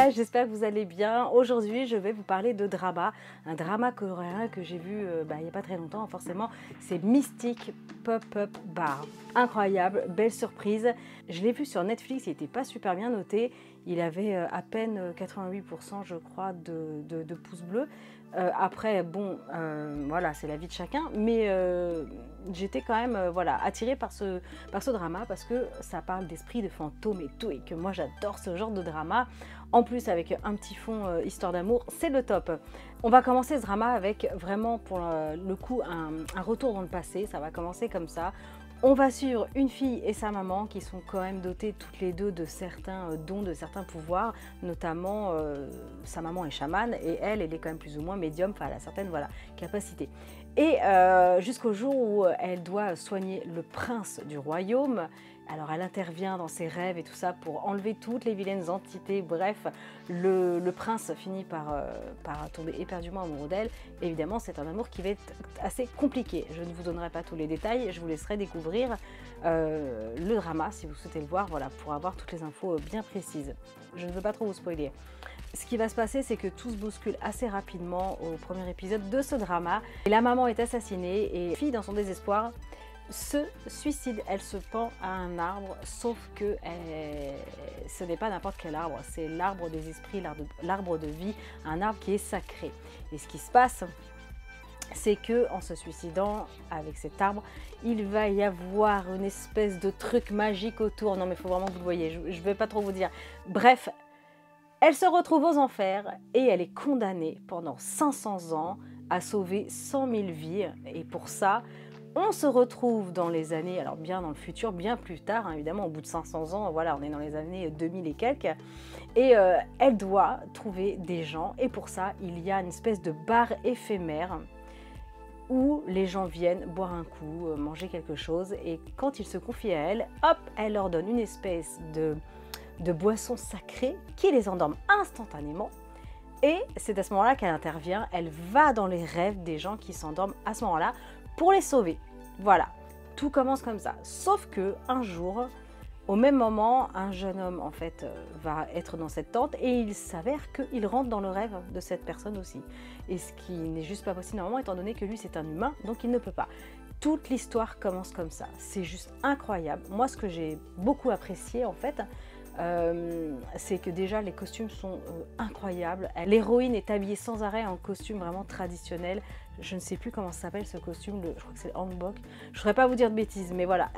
Hi, j'espère que vous allez bien. Aujourd'hui, je vais vous parler de drama, un drama coréen que j'ai vu il n'y a pas très longtemps, forcément. C'est Mystic Pop-Up Bar. Incroyable, belle surprise. Je l'ai vu sur Netflix, il n'était pas super bien noté. Il avait à peine 88%, je crois, de pouces bleus. Après, bon, voilà, c'est la vie de chacun, mais j'étais quand même attirée par ce drama parce que ça parle d'esprit, de fantômes et tout, et que moi j'adore ce genre de drama. En plus, avec un petit fond histoire d'amour, c'est le top. On va commencer ce drama avec vraiment, pour le coup, un retour dans le passé. Ça va commencer comme ça. On va suivre une fille et sa maman qui sont quand même dotées toutes les deux de certains dons, de certains pouvoirs, notamment sa maman est chamane et elle est quand même plus ou moins médium, enfin elle a certaines capacités. Et jusqu'au jour où elle doit soigner le prince du royaume. Alors elle intervient dans ses rêves et tout ça pour enlever toutes les vilaines entités. Bref, le prince finit par tomber éperdument amoureux d'elle. Évidemment, c'est un amour qui va être assez compliqué. Je ne vous donnerai pas tous les détails, je vous laisserai découvrir le drama si vous souhaitez le voir, voilà, pour avoir toutes les infos bien précises. Je ne veux pas trop vous spoiler. Ce qui va se passer, c'est que tout se bouscule assez rapidement au premier épisode de ce drama. Et la maman est assassinée et la fille, dans son désespoir, se suicide. Elle se pend à un arbre, sauf que ce n'est pas n'importe quel arbre, c'est l'arbre des esprits, l'arbre de vie, un arbre qui est sacré. Et ce qui se passe, c'est que en se suicidant avec cet arbre, il va y avoir une espèce de truc magique autour. Non mais il faut vraiment que vous le voyez, je ne vais pas trop vous dire. Bref, elle se retrouve aux enfers et elle est condamnée pendant 500 ans à sauver 100 000 vies. Et pour ça, on se retrouve dans les années, alors bien dans le futur, bien plus tard, hein, évidemment, au bout de 500 ans, voilà, on est dans les années 2000 et quelques, et elle doit trouver des gens, et pour ça, il y a une espèce de bar éphémère où les gens viennent boire un coup, manger quelque chose, et quand ils se confient à elle, hop, elle leur donne une espèce de boisson sacrée qui les endorme instantanément. Et c'est à ce moment-là qu'elle intervient, elle va dans les rêves des gens qui s'endorment à ce moment-là pour les sauver. Voilà, tout commence comme ça. Sauf que un jour, au même moment, un jeune homme en fait va être dans cette tente et il s'avère qu'il rentre dans le rêve de cette personne aussi. Et ce qui n'est juste pas possible normalement étant donné que lui c'est un humain, donc il ne peut pas. Toute l'histoire commence comme ça, c'est juste incroyable. Moi ce que j'ai beaucoup apprécié en fait, c'est que déjà les costumes sont incroyables. L'héroïne est habillée sans arrêt en costume vraiment traditionnel. Je ne sais plus comment ça s'appelle ce costume, je crois que c'est le hanbok. Je ne saurais pas vous dire de bêtises, mais voilà,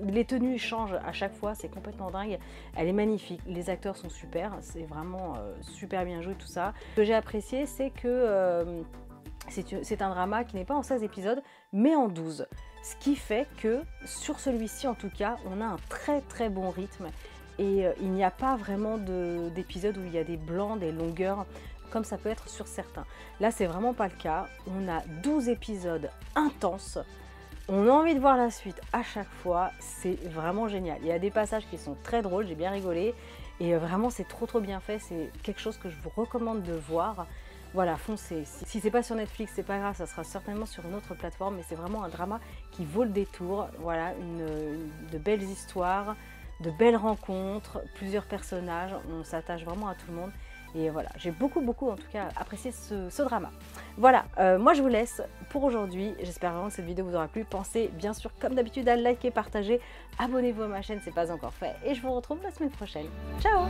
les tenues changent à chaque fois, c'est complètement dingue. Elle est magnifique, les acteurs sont super, c'est vraiment super bien joué tout ça. Ce que j'ai apprécié, c'est que c'est un drama qui n'est pas en 16 épisodes, mais en 12. Ce qui fait que sur celui-ci, en tout cas, on a un très très bon rythme. Et il n'y a pas vraiment d'épisodes où il y a des blancs, des longueurs, comme ça peut être sur certains. Là, c'est vraiment pas le cas. On a 12 épisodes intenses. On a envie de voir la suite à chaque fois. C'est vraiment génial. Il y a des passages qui sont très drôles, j'ai bien rigolé. Et vraiment, c'est trop bien fait. C'est quelque chose que je vous recommande de voir. Voilà, foncez. Si c'est pas sur Netflix, c'est pas grave, ça sera certainement sur une autre plateforme. Mais c'est vraiment un drama qui vaut le détour. Voilà, de belles histoires, de belles rencontres, plusieurs personnages, on s'attache vraiment à tout le monde. Et voilà, j'ai beaucoup en tout cas apprécié ce drama. Voilà, moi je vous laisse pour aujourd'hui. J'espère vraiment que cette vidéo vous aura plu. Pensez bien sûr comme d'habitude à liker, partager, abonnez-vous à ma chaîne si ce n'est pas encore fait. Et je vous retrouve la semaine prochaine. Ciao!